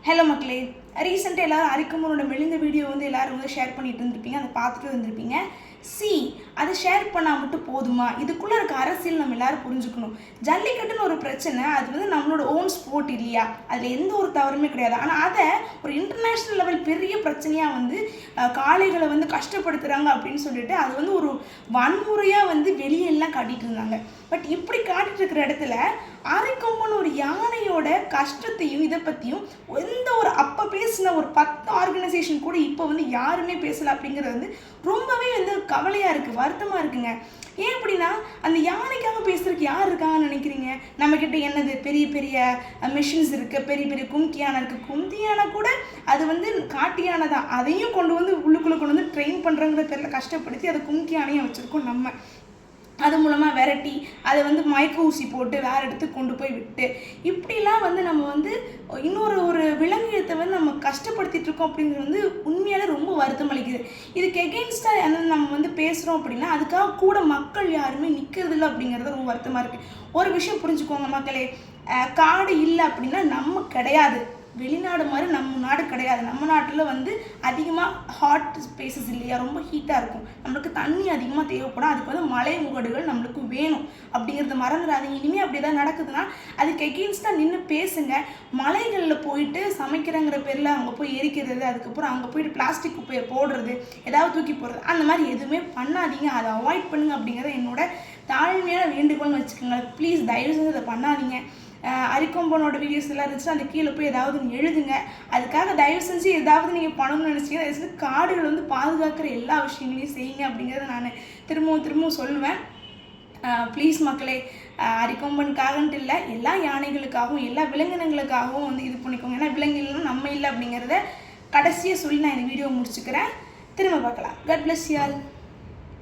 Hello மக்களே, ரீசெண்டாக எல்லோரும் அரிக்கம்பனோட மெலிந்த வீடியோ வந்து எல்லோரும் வந்து ஷேர் பண்ணிட்டு இருந்திருப்பீங்க, அதை பார்த்துட்டு வந்திருப்பீங்க. அதை ஷேர் பண்ணால் மட்டும் போதுமா? இதுக்குள்ளே இருக்க அரசியல் நம்ம எல்லோரும் புரிஞ்சுக்கணும். ஜல்லிக்கட்டுன்னு ஒரு பிரச்சனை, அது வந்து நம்மளோட ஓன் ஸ்போர்ட் இல்லையா, அதில் எந்த ஒரு தவறுமே கிடையாது. ஆனால் அதை ஒரு இன்டர்நேஷ்னல் லெவல் பெரிய பிரச்சனையாக வந்து காளைகளை வந்து கஷ்டப்படுத்துகிறாங்க அப்படின்னு சொல்லிட்டு அது வந்து ஒரு வன்முறையாக வந்து வெளியெல்லாம் காட்டிகிட்டு இருந்தாங்க. பட் இப்படி காட்டிட்டு இருக்கிற இடத்துல அரிக்கம்பன் ஒரு யானையோட கஷ்டத்தையும் இதை பற்றியும் எந்த ஒரு அப்போ பேசின ஒரு 10 ஆர்கனைசேஷன் கூட இப்போ வந்து யாருமே பேசலை. அப்படிங்கிறது வந்து ரொம்பவே வந்து கவலையாக இருக்குது, வருத்தமாக இருக்குங்க. ஏன் அப்படின்னா அந்த யானைக்காக பேசுறதுக்கு யார் இருக்காங்கன்னு நினைக்கிறீங்க? நம்மக்கிட்ட என்னது பெரிய பெரிய மிஷின்ஸ் இருக்குது, பெரிய பெரிய கும்கி யானை இருக்குது. கும்கி யானை கூட அது வந்து காட்டு யானை தான், அதையும் கொண்டு வந்து உள்ளுக்குள்ளே கொண்டு வந்து ட்ரெயின் பண்ணுறங்கிற பேரில் கஷ்டப்படுத்தி அதை கும்கி யானையை வச்சுருக்கோம் நம்ம. அது மூலமாக விரட்டி அதை வந்து மயக்க ஊசி போட்டு வேறு இடத்துக்கு கொண்டு போய் விட்டு இப்படிலாம் வந்து நம்ம வந்து ஒரு விலங்கினத்தை வந்து நம்ம கஷ்டப்படுத்திட்டு இருக்கோம். அப்படிங்கிறது வந்து உண்மையாலே ரொம்ப வருத்தம் அளிக்குது. இதுக்கு எகெயின்ஸ்டாக என்னென்னு நம்ம வந்து பேசுகிறோம் அப்படின்னா அதுக்காக கூட மக்கள் யாருமே நிற்கிறதில்ல. அப்படிங்கிறது ரொம்ப வருத்தமாக இருக்குது. ஒரு விஷயம் புரிஞ்சுக்கோங்க மக்களே, காடு இல்லை அப்படின்னா நம்ம கிடையாது. வெளிநாடு மாதிரி நம்ம நாடு கிடையாது. நம்ம நாட்டில் வந்து அதிகமாக ஹாட் ஸ்பேசஸ் இல்லையா, ரொம்ப ஹீட்டாக இருக்கும். நம்மளுக்கு தண்ணி அதிகமாக தேவைப்படும். அதுக்கு வந்து மலை முகடுகள் நம்மளுக்கு வேணும். அப்படிங்கிறத மறந்துடாதீங்க. இனிமேல் அப்படி தான் நடக்குதுன்னா அதுக்கு எகெயின்ஸ்டாக நின்று பேசுங்க. மலைகளில் போயிட்டு சமைக்கிறங்கிற பேரில் அங்கே போய் எரிக்கிறது, அதுக்கப்புறம் அங்கே போயிட்டு பிளாஸ்டிக் குப்பையை போடுறது, ஏதாவது தூக்கி போடுறது, அந்த மாதிரி எதுவுமே பண்ணாதீங்க. அதை அவாய்ட் பண்ணுங்க. அப்படிங்கிறத என்னோட தாழ்மையான வேண்டுகோள்னு வச்சுக்கோங்க. ப்ளீஸ் தயவு செஞ்சு அதை பண்ணாதீங்க. அரிக்கம்பனோட வீடியோஸ் எல்லாம் இருந்துச்சுன்னா அந்த கீழே போய் ஏதாவது எழுதுங்க. அதுக்காக தயவு செஞ்சு ஏதாவது நீங்கள் பண்ணணும்னு நினச்சிங்கன்னா தயவு செஞ்சு காடுகள் வந்து பாதுகாக்கிற எல்லா விஷயங்களையும் செய்யுங்க. அப்படிங்கிறத நான் திரும்பவும் சொல்லுவேன். ப்ளீஸ் மக்களே, அரிக்கம்பனுக்காகன்ட்டு இல்லை, எல்லா யானைகளுக்காகவும் எல்லா விலங்கினங்களுக்காகவும் வந்து இது பண்ணிக்கோங்க. ஏன்னா விலங்குகளும் நம்ம இல்லை அப்படிங்கிறத கடைசியாக சொல்லி நான் இந்த வீடியோ முடிச்சுக்கிறேன். திரும்ப பார்க்கலாம். God bless you all.